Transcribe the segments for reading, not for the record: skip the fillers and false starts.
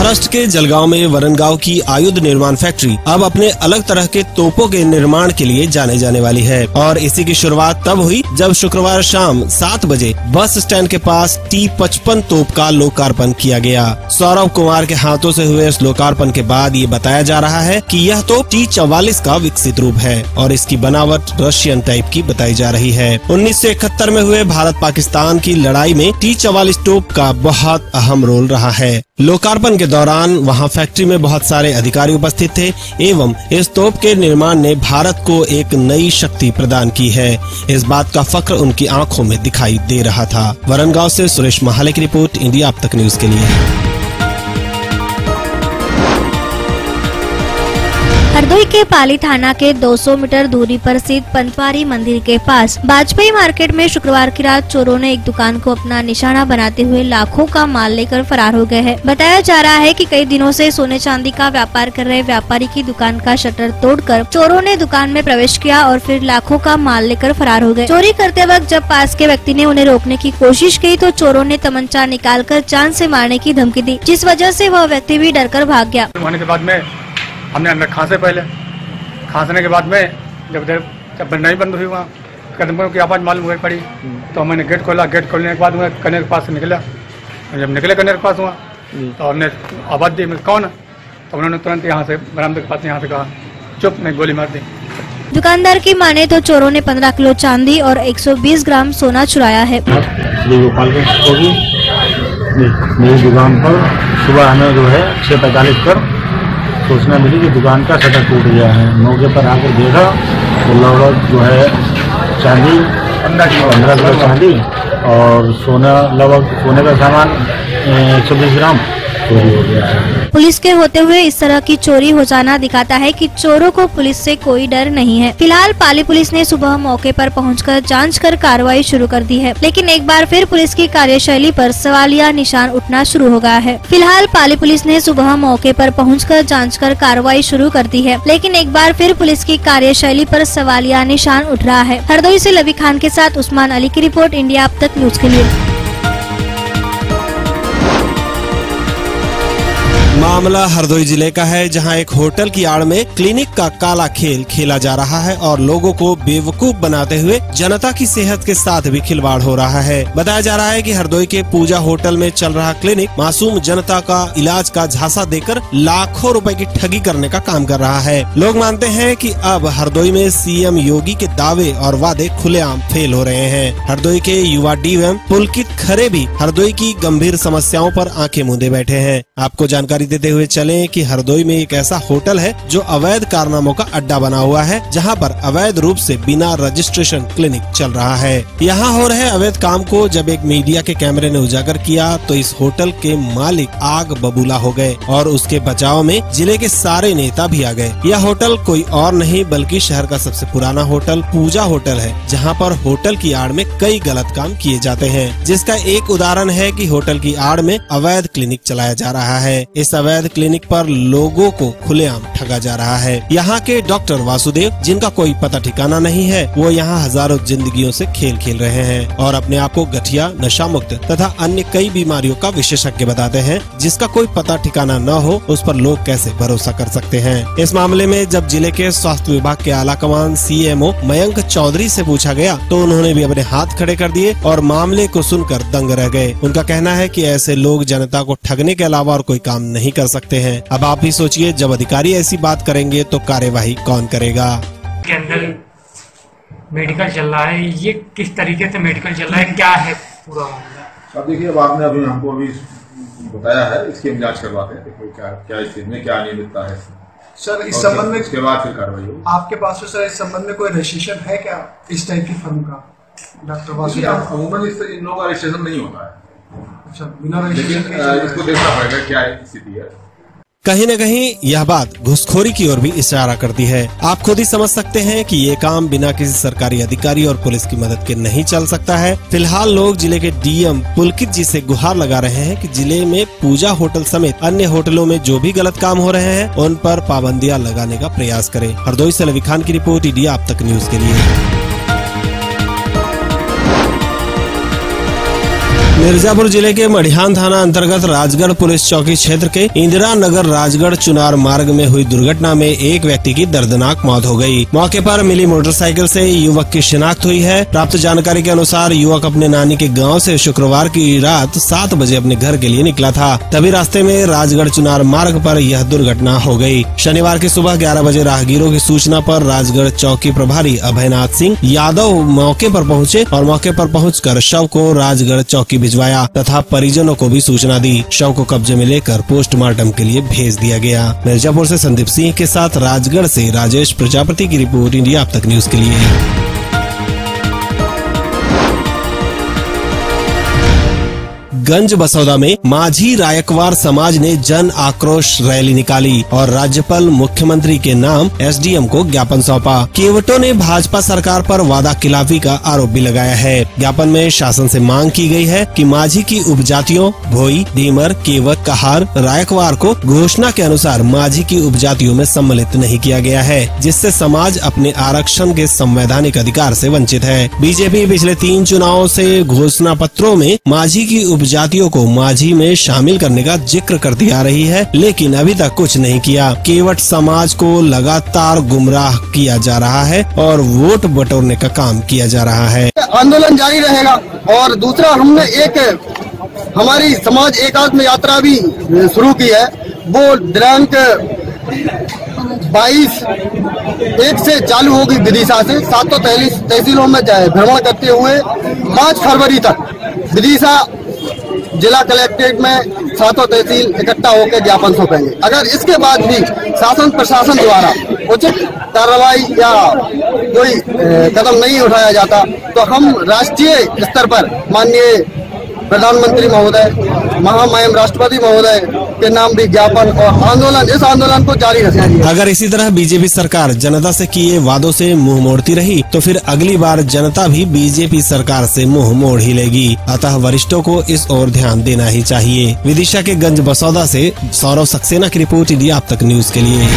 महाराष्ट्र के जलगांव में वरणगांव की आयुध निर्माण फैक्ट्री अब अपने अलग तरह के तोपों के निर्माण के लिए जाने जाने वाली है और इसी की शुरुआत तब हुई जब शुक्रवार शाम 7 बजे बस स्टैंड के पास T-55 तोप का लोकार्पण किया गया। सौरभ कुमार के हाथों से हुए इस लोकार्पण के बाद ये बताया जा रहा है कि यह तोप T-44 का विकसित रूप है और इसकी बनावट रशियन टाइप की बताई जा रही है। 1971 में हुए भारत पाकिस्तान की लड़ाई में T-44 तोप का बहुत अहम रोल रहा है। लोकार्पण के दौरान वहां फैक्ट्री में बहुत सारे अधिकारी उपस्थित थे एवं इस तोप के निर्माण ने भारत को एक नई शक्ति प्रदान की है। इस बात का फख्र उनकी आंखों में दिखाई दे रहा था। वरणगांव से सुरेश महाले की रिपोर्ट, इंडिया अब तक न्यूज के लिए। हरदोई के पाली थाना के 200 मीटर दूरी पर स्थित पंचवारी मंदिर के पास वाजपेयी मार्केट में शुक्रवार की रात चोरों ने एक दुकान को अपना निशाना बनाते हुए लाखों का माल लेकर फरार हो गए हैं। बताया जा रहा है कि कई दिनों से सोने चांदी का व्यापार कर रहे व्यापारी की दुकान का शटर तोड़कर चोरों ने दुकान में प्रवेश किया और फिर लाखों का माल लेकर फरार हो गए। चोरी करते वक्त जब पास के व्यक्ति ने उन्हें रोकने की कोशिश की तो चोरों ने तमंचा निकालकर जान से मारने की धमकी दी, जिस वजह से वह व्यक्ति भी डरकर भाग गया। हमने अंदर खांसने के बाद में जब नहीं बंद हुई वहाँ कदमों की आवाज़ मालूम हुई पड़ी तो मैंने गेट खोला। गेट खोलने के बाद मैं कन्या के पास से निकला। जब निकले कन्या के पास हुआ तो हमने आवाज़ दी, मैं कौन है? तो उन्होंने तुरंत यहाँ से बरामदे के पास यहाँ से कहा चुप, नहीं गोली मार दी। दुकानदार की माने तो चोरों ने 15 किलो चांदी और 120 ग्राम सोना चुराया है। मेरी दुकान पर सुबह हमें जो है 6:45 पर सूचना मिली कि दुकान का शटर टूट गया है। मौके पर आकर देखा तो लगभग जो है चांदी 15 किलो चांदी और सोना लगभग सोने का सामान 120 ग्राम चोरी हो गया है। पुलिस के होते हुए इस तरह की चोरी हो जाना दिखाता है कि चोरों को पुलिस से कोई डर नहीं है। फिलहाल पाली पुलिस ने सुबह मौके पर पहुंचकर जांच कर कार्रवाई शुरू कर दी है, लेकिन एक बार फिर पुलिस की कार्यशैली पर सवालिया निशान उठना शुरू हो गया है। फिलहाल पाली पुलिस ने सुबह मौके पर पहुंचकर जांच कर कार्रवाई शुरू कर दी है, लेकिन एक बार फिर पुलिस की कार्यशैली पर सवालिया निशान उठ रहा है। हरदोई से लवी खान के साथ उस्मान अली की रिपोर्ट, इंडिया अब तक न्यूज के लिए। मामला हरदोई जिले का है, जहां एक होटल की आड़ में क्लिनिक का काला खेल खेला जा रहा है और लोगों को बेवकूफ बनाते हुए जनता की सेहत के साथ भी खिलवाड़ हो रहा है। बताया जा रहा है कि हरदोई के पूजा होटल में चल रहा क्लिनिक मासूम जनता का इलाज का झांसा देकर लाखों रुपए की ठगी करने का काम कर रहा है। लोग मानते हैं कि अब हरदोई में सीएम योगी के दावे और वादे खुलेआम फेल हो रहे हैं। हरदोई के युवा डीएम पुलकित खरे भी हरदोई की गंभीर समस्याओं पर आंखें मूंदे बैठे हैं। आपको जानकारी देते हुए चलें कि हरदोई में एक ऐसा होटल है जो अवैध कारनामों का अड्डा बना हुआ है, जहां पर अवैध रूप से बिना रजिस्ट्रेशन क्लिनिक चल रहा है। यहां हो रहे अवैध काम को जब एक मीडिया के कैमरे ने उजागर किया तो इस होटल के मालिक आग बबूला हो गए और उसके बचाव में जिले के सारे नेता भी आ गए। यह होटल कोई और नहीं बल्कि शहर का सबसे पुराना होटल पूजा होटल है, जहाँ पर होटल की आड़ में कई गलत काम किए जाते हैं, जिसका एक उदाहरण है कि होटल की आड़ में अवैध क्लिनिक चलाया जा रहा है। इस अवैध क्लिनिक पर लोगों को खुलेआम ठगा जा रहा है। यहाँ के डॉक्टर वासुदेव, जिनका कोई पता ठिकाना नहीं है, वो यहाँ हजारों जिंदगियों से खेल खेल रहे हैं और अपने आप को गठिया, नशा मुक्त तथा अन्य कई बीमारियों का विशेषज्ञ बताते हैं, जिसका कोई पता ठिकाना न हो उस पर लोग कैसे भरोसा कर सकते हैं। इस मामले में जब जिले के स्वास्थ्य विभाग के आला कमान CMO मयंक चौधरी से पूछा गया तो उन्होंने भी अपने हाथ खड़े कर दिए और मामले को सुनकर दंग रह गए। उनका कहना है कि ऐसे लोग जनता को ठगने के अलावा और कोई काम नहीं कर सकते हैं। अब आप ही सोचिए, जब अधिकारी ऐसी बात करेंगे तो कार्यवाही कौन करेगा। के अंदर मेडिकल चल रहा है, ये किस तरीके से मेडिकल चल रहा है, क्या है पूरा मामला? अब देखिए, अब आपने अभी हमको अभी बताया है, इसकी हम जांच करवाते हैं, देखो क्या इस चीज में क्या अनियमितता है सर। इस संबंध में इसके बाद फिर कार्रवाई होगी। आपके पास सर इस संबंध में कोई रजिस्ट्रेशन है क्या इस टाइप की फर्म का? डॉक्टर वासुदेव, अमूमन इन लोगों का रजिस्ट्रेशन नहीं होता है। अच्छा, बिना रजिस्ट्रेशन इसको देखना पड़ेगा क्या स्थिति है। कहीं न कहीं यह बात घुसखोरी की ओर भी इशारा करती है। आप खुद ही समझ सकते हैं कि ये काम बिना किसी सरकारी अधिकारी और पुलिस की मदद के नहीं चल सकता है। फिलहाल लोग जिले के डीएम पुलकित जी से गुहार लगा रहे हैं कि जिले में पूजा होटल समेत अन्य होटलों में जो भी गलत काम हो रहे हैं उन पर पाबंदियां लगाने का प्रयास करें। हरदोई से लवी खान की रिपोर्ट, इंडिया अब तक न्यूज के लिए। मिर्जापुर जिले के मढ़ियान थाना अंतर्गत राजगढ़ पुलिस चौकी क्षेत्र के इंदिरा नगर राजगढ़ चुनार मार्ग में हुई दुर्घटना में एक व्यक्ति की दर्दनाक मौत हो गई। मौके पर मिली मोटरसाइकिल से युवक की शिनाख्त हुई है। प्राप्त जानकारी के अनुसार युवक अपने नानी के गांव से शुक्रवार की रात 7 बजे अपने घर के लिए निकला था। तभी रास्ते में राजगढ़ चुनार मार्ग पर यह दुर्घटना हो गई। शनिवार की सुबह 11 बजे राहगीरों की सूचना पर राजगढ़ चौकी प्रभारी अभयनाथ सिंह यादव मौके पर पहुंचे और मौके पर पहुंचकर शव को राजगढ़ चौकी भिजवाया तथा परिजनों को भी सूचना दी। शव को कब्जे में लेकर पोस्टमार्टम के लिए भेज दिया गया। मिर्जापुर से संदीप सिंह के साथ राजगढ़ से राजेश प्रजापति की रिपोर्ट, इंडिया अब तक न्यूज के लिए। गंज बसौदा में माझी रायकवार समाज ने जन आक्रोश रैली निकाली और राज्यपाल मुख्यमंत्री के नाम एसडीएम को ज्ञापन सौंपा। केवटों ने भाजपा सरकार पर वादा खिलाफी का आरोप भी लगाया है। ज्ञापन में शासन से मांग की गई है कि माझी की उपजातियों भोई, डीमर, केवट, कहार, रायकवार को घोषणा के अनुसार माझी की उपजातियों में सम्मिलित नहीं किया गया है, जिससे समाज अपने आरक्षण के संवैधानिक अधिकार से वंचित है। बीजेपी पिछले 3 चुनावों से घोषणा पत्रों में माझी की जातियों को माझी में शामिल करने का जिक्र करती आ रही है, लेकिन अभी तक कुछ नहीं किया। केवट समाज को लगातार गुमराह किया जा रहा है और वोट बटोरने का काम किया जा रहा है। आंदोलन जारी रहेगा। और दूसरा, हमने एक हमारी समाज एकात्म यात्रा भी शुरू की है। वो दिनांक 22/1 से चालू होगी विदिशा से। 7 तहसीलों में भ्रमण करते हुए 5 फरवरी तक विदिशा जिला कलेक्ट्रेट में 7 तहसील इकट्ठा होकर ज्ञापन सौंपेंगे। अगर इसके बाद भी शासन प्रशासन द्वारा उचित कार्रवाई या कोई कदम नहीं उठाया जाता तो हम राष्ट्रीय स्तर पर माननीय प्रधानमंत्री महोदय, महामहिम राष्ट्रपति महोदय के नाम भी ज्ञापन और इस आंदोलन को जारी रखेंगे। अगर इसी तरह बीजेपी सरकार जनता से किए वादों से मुंह मोड़ती रही तो फिर अगली बार जनता भी बीजेपी सरकार से मुंह मोड़ ही लेगी। अतः वरिष्ठों को इस ओर ध्यान देना ही चाहिए। विदिशा के गंज बसौदा से सौरव सक्सेना की रिपोर्ट, इंडिया अब तक न्यूज के लिए।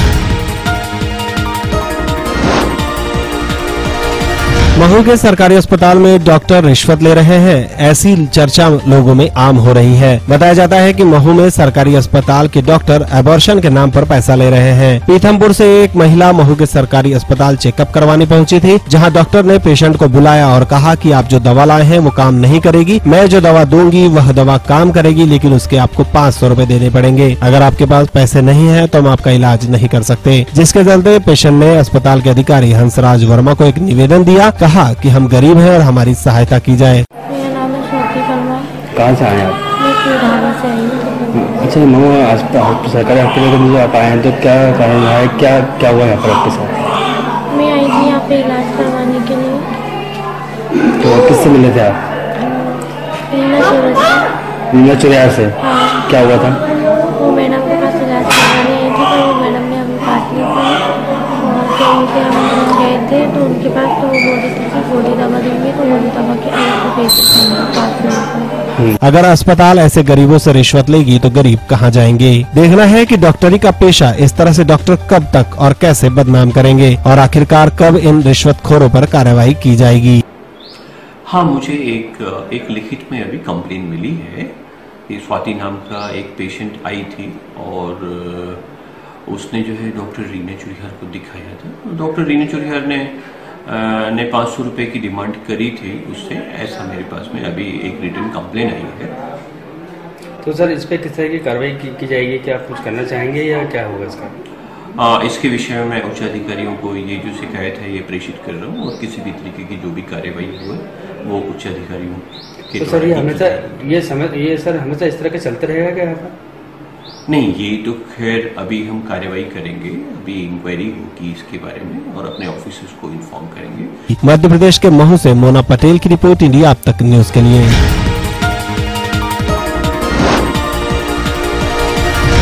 महू के सरकारी अस्पताल में डॉक्टर रिश्वत ले रहे हैं, ऐसी चर्चा लोगों में आम हो रही है। बताया जाता है कि महू में सरकारी अस्पताल के डॉक्टर एबॉर्शन के नाम पर पैसा ले रहे हैं। पीथमपुर से एक महिला महू के सरकारी अस्पताल चेकअप करवाने पहुंची थी, जहां डॉक्टर ने पेशेंट को बुलाया और कहा कि आप जो दवा लाए हैं वो काम नहीं करेगी। मैं जो दवा दूंगी वह दवा काम करेगी, लेकिन उसके आपको 500 रुपए देने पड़ेंगे। अगर आपके पास पैसे नहीं है तो हम आपका इलाज नहीं कर सकते। जिसके चलते पेशेंट ने अस्पताल के अधिकारी हंसराज वर्मा को एक निवेदन दिया, कहा कि हम गरीब हैं और हमारी सहायता की जाए। मेरा नाम है स्वाति वर्मा। कहाँ से आए आप? मैं कुड़ानी से आई हूँ। अच्छा, मऊ सरकारी हॉस्पिटल में जो आप आए हैं तो क्या कारण है, क्या हुआ यहाँ पर आपके साथ? मैं आई थी यहाँ पे इलाज करवाने के लिए। तो किससे मिले थे आप? नीला चौराहा से। हाँ। क्या हुआ था? वो मैडम के पास इलाज करवाने आई थी, पर वो मैडम ने अभी काट ली थी। तो उनके हम गए थे तो उनके पास तो वो बोल रही थी कि गोली दवा देंगे, तो गोली दवा के अलग से पैसे देंगे। अगर अस्पताल ऐसे गरीबों से रिश्वत लेगी तो गरीब कहाँ जाएंगे। देखना है कि डॉक्टरी का पेशा इस तरह से डॉक्टर कब तक और कैसे बदनाम करेंगे और आखिरकार कब इन रिश्वतखोरों पर कार्रवाई की जाएगी। हाँ, मुझे एक लिखित में अभी कंप्लेन मिली है। ये स्वाति नाम का एक पेशेंट आई थी और उसने जो है डॉक्टर रीना चुरिहार को दिखाया था। डॉक्टर रीना चुरिहार ने 500 रुपए की डिमांड करी थी उससे। ऐसा मेरे पास में अभी एक रिटन कंप्लेन आई है। तो सर, इस पे किस तरह की कार्रवाई की जाएगी? क्या आप कुछ करना चाहेंगे या क्या होगा इसका? इसके विषय में मैं उच्च अधिकारियों को ये जो शिकायत है ये प्रेषित कर रहा हूँ और किसी भी तरीके की जो भी कार्रवाई हुई वो उच्च अधिकारियों के। तो सर, ये हमेशा इस तरह के चलते रहेगा क्या यहाँ पर? नहीं, ये तो खैर अभी हम कार्रवाई करेंगे। अभी इंक्वायरी होगी इसके बारे में और अपने ऑफिसर्स को इन्फॉर्म करेंगे। मध्य प्रदेश के महू से मोना पटेल की रिपोर्ट, इंडिया अब तक न्यूज के लिए।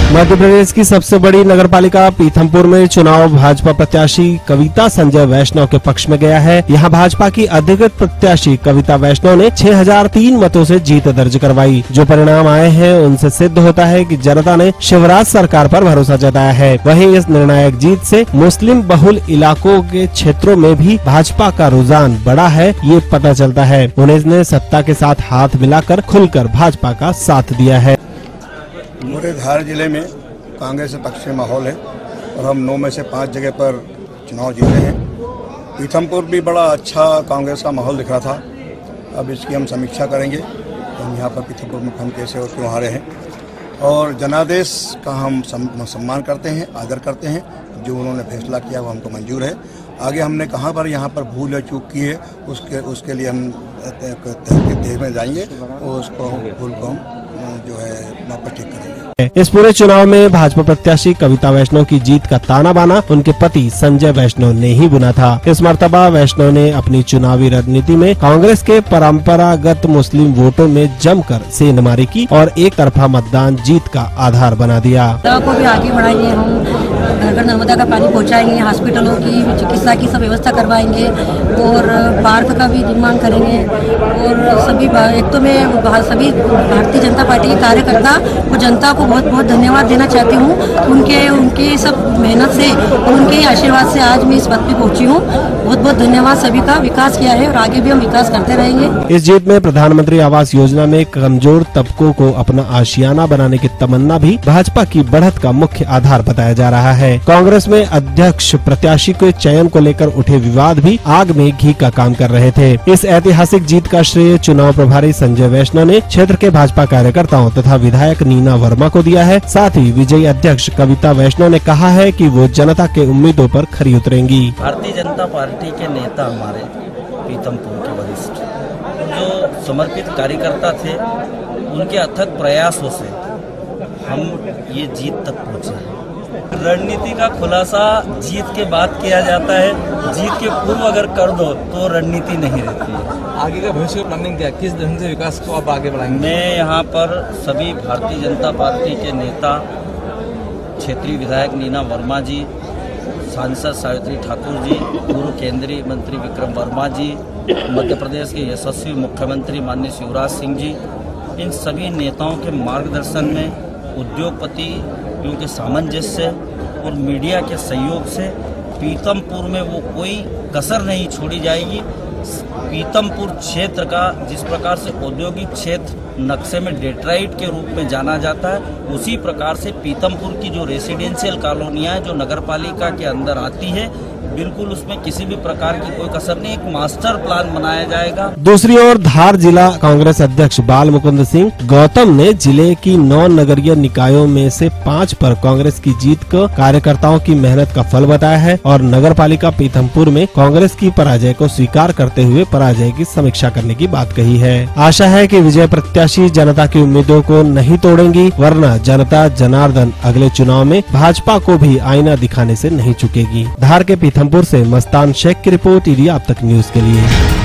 मध्य प्रदेश की सबसे बड़ी नगरपालिका पीथमपुर में चुनाव भाजपा प्रत्याशी कविता संजय वैष्णव के पक्ष में गया है। यहां भाजपा की अधिकृत प्रत्याशी कविता वैष्णव ने 6003 मतों से जीत दर्ज करवाई। जो परिणाम आए हैं उनसे सिद्ध होता है कि जनता ने शिवराज सरकार पर भरोसा जताया है। वहीं इस निर्णायक जीत से मुस्लिम बहुल इलाकों के क्षेत्रों में भी भाजपा का रुझान बढ़ा है, ये पता चलता है। उन्होंने सत्ता के साथ हाथ मिलाकर खुलकर भाजपा का साथ दिया है। पूरे धार जिले में कांग्रेस पक्ष में माहौल है और हम 9 में से 5 जगह पर चुनाव जीते हैं। पीथमपुर भी बड़ा अच्छा कांग्रेस का माहौल दिख रहा था। अब इसकी हम समीक्षा करेंगे। हम यहाँ पर पीथमपुर में हम कैसे और क्यों हारे हैं और जनादेश का हम सम्मान करते हैं, आदर करते हैं। जो उन्होंने फैसला किया वो हमको मंजूर है। आगे हमने कहाँ पर यहाँ पर भूल या चूक की है उसके लिए हम देह में जाएंगे और उसको भूल को हम जो है वापस ठीक करेंगे। इस पूरे चुनाव में भाजपा प्रत्याशी कविता वैष्णव की जीत का ताना बाना उनके पति संजय वैष्णव ने ही बुना था। इस मर्तबा वैष्णव ने अपनी चुनावी रणनीति में कांग्रेस के परंपरागत मुस्लिम वोटों में जमकर सेंधमारी की और एक तरफा मतदान जीत का आधार बना दिया। को भी आगे बढ़ाएंगे, हम घर घर नर्मदा का पानी पहुँचाएंगे, हॉस्पिटलों की चिकित्सा की सब व्यवस्था करवाएंगे और पार्क का भी निर्माण करेंगे। और सभी एक तो मैं सभी भारतीय जनता पार्टी के कार्यकर्ता और जनता को बहुत बहुत धन्यवाद देना चाहती हूँ। उनके सब मेहनत से और उनके आशीर्वाद से आज मैं इस पद पे पहुँची हूँ। बहुत बहुत धन्यवाद सभी का। विकास किया है और आगे भी हम विकास करते रहेंगे। इस जीत में प्रधानमंत्री आवास योजना में कमजोर तबकों को अपना आशियाना बनाने की तमन्ना भी भाजपा की बढ़त का मुख्य आधार बताया जा रहा है। कांग्रेस में अध्यक्ष प्रत्याशी के चयन को लेकर उठे विवाद भी आग में घी का काम कर रहे थे। इस ऐतिहासिक जीत का श्रेय चुनाव प्रभारी संजय वैष्णव ने क्षेत्र के भाजपा कार्यकर्ताओं तथा विधायक नीना वर्मा को दिया है। साथ ही विजयी अध्यक्ष कविता वैष्णव ने कहा है कि वो जनता के उम्मीदों पर खरी उतरेंगी। भारतीय जनता पार्टी के नेता हमारे पीथमपुर के वरिष्ठ जो समर्पित कार्यकर्ता थे, उनके अथक प्रयासों से हम ये जीत तक पहुँचे। रणनीति का खुलासा जीत के बाद किया जाता है। जीत के पूर्व अगर कर दो तो रणनीति नहीं रहती है। आगे का भविष्य प्लानिंग क्या, किस ढंग से विकास को आप आगे बढ़ाएंगे? मैं यहाँ पर सभी भारतीय जनता पार्टी के नेता, क्षेत्रीय विधायक नीना वर्मा जी, सांसद सावित्री ठाकुर जी, पूर्व केंद्रीय मंत्री विक्रम वर्मा जी, मध्य प्रदेश के यशस्वी मुख्यमंत्री माननीय शिवराज सिंह जी, इन सभी नेताओं के मार्गदर्शन में, उद्योगपतियों के सामंजस्य और मीडिया के सहयोग से पीथमपुर में वो कोई कसर नहीं छोड़ी जाएगी। पीथमपुर क्षेत्र का जिस प्रकार से औद्योगिक क्षेत्र नक्शे में डेट्राइट के रूप में जाना जाता है, उसी प्रकार से पीथमपुर की जो रेसिडेंशियल कॉलोनियां हैं जो नगरपालिका के अंदर आती है, बिल्कुल उसमें किसी भी प्रकार की कोई कसर नहीं, एक मास्टर प्लान बनाया जाएगा। दूसरी ओर धार जिला कांग्रेस अध्यक्ष बाल मुकुंद सिंह गौतम ने जिले की 9 नगरीय निकायों में से 5 पर कांग्रेस की जीत को कार्यकर्ताओं की मेहनत का फल बताया है और नगरपालिका पीथमपुर में कांग्रेस की पराजय को स्वीकार करते हुए पराजय की समीक्षा करने की बात कही है। आशा है कि विजय प्रत्याशी जनता की उम्मीदों को नहीं तोड़ेंगी, वरना जनता जनार्दन अगले चुनाव में भाजपा को भी आईना दिखाने से नहीं चुकेगी। धार के पीथमपुर से मस्तान शेख की रिपोर्ट ईडी आप तक न्यूज के लिए।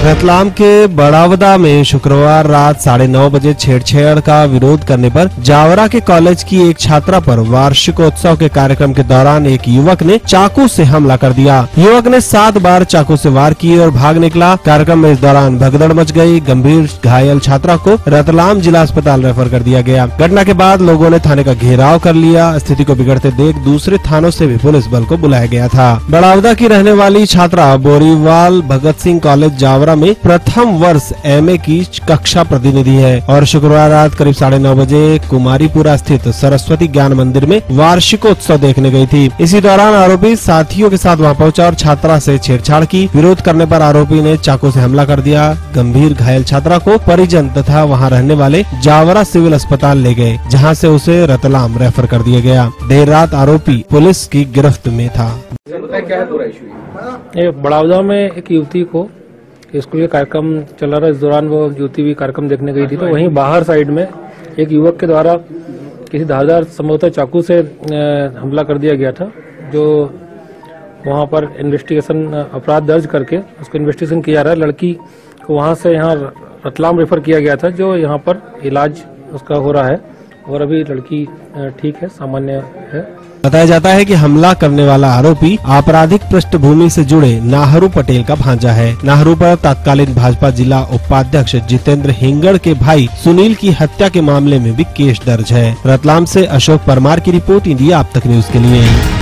रतलाम के बड़ावदा में शुक्रवार रात 9:30 बजे छेड़छाड़ का विरोध करने पर जावरा के कॉलेज की एक छात्रा पर वार्षिकोत्सव के कार्यक्रम के दौरान एक युवक ने चाकू से हमला कर दिया। युवक ने 7 बार चाकू से वार किए और भाग निकला। कार्यक्रम में इस दौरान भगदड़ मच गई। गंभीर घायल छात्रा को रतलाम जिला अस्पताल रेफर कर दिया गया। घटना के बाद लोगों ने थाने का घेराव कर लिया। स्थिति को बिगड़ते देख दूसरे थानों से भी पुलिस बल को बुलाया गया था। बड़ावदा की रहने वाली छात्रा बोरीवाल भगत सिंह कॉलेज जावरा में प्रथम वर्ष एमए की कक्षा प्रतिनिधि है और शुक्रवार रात करीब 9:30 बजे कुमारीपुरा स्थित सरस्वती ज्ञान मंदिर में वार्षिकोत्सव देखने गई थी। इसी दौरान आरोपी साथियों के साथ वहां पहुंचा और छात्रा से छेड़छाड़ की। विरोध करने पर आरोपी ने चाकू से हमला कर दिया। गंभीर घायल छात्रा को परिजन तथा वहां रहने वाले जावरा सिविल अस्पताल ले गए, जहां से उसे रतलाम रेफर कर दिया गया। देर रात आरोपी पुलिस की गिरफ्त में था। बड़ावदा में एक युवती को स्कूल के कार्यक्रम चल रहा था, इस दौरान वो युवती भी कार्यक्रम देखने गई थी, तो वहीं बाहर साइड में एक युवक के द्वारा किसी धारदार संभवतः चाकू से हमला कर दिया गया था, जो वहां पर इन्वेस्टिगेशन अपराध दर्ज करके उसको इन्वेस्टिगेशन किया जा रहा है। लड़की वहाँ से यहाँ रतलाम रेफर किया गया था, जो यहाँ पर इलाज उसका हो रहा है और अभी लड़की ठीक है, सामान्य है। बताया जाता है कि हमला करने वाला आरोपी आपराधिक पृष्ठभूमि से जुड़े नाहरू पटेल का भांजा है। नाहरू पर तत्कालीन भाजपा जिला उपाध्यक्ष जितेंद्र हिंगड़ के भाई सुनील की हत्या के मामले में भी केस दर्ज है। रतलाम से अशोक परमार की रिपोर्ट, इंडिया अब तक न्यूज के लिए।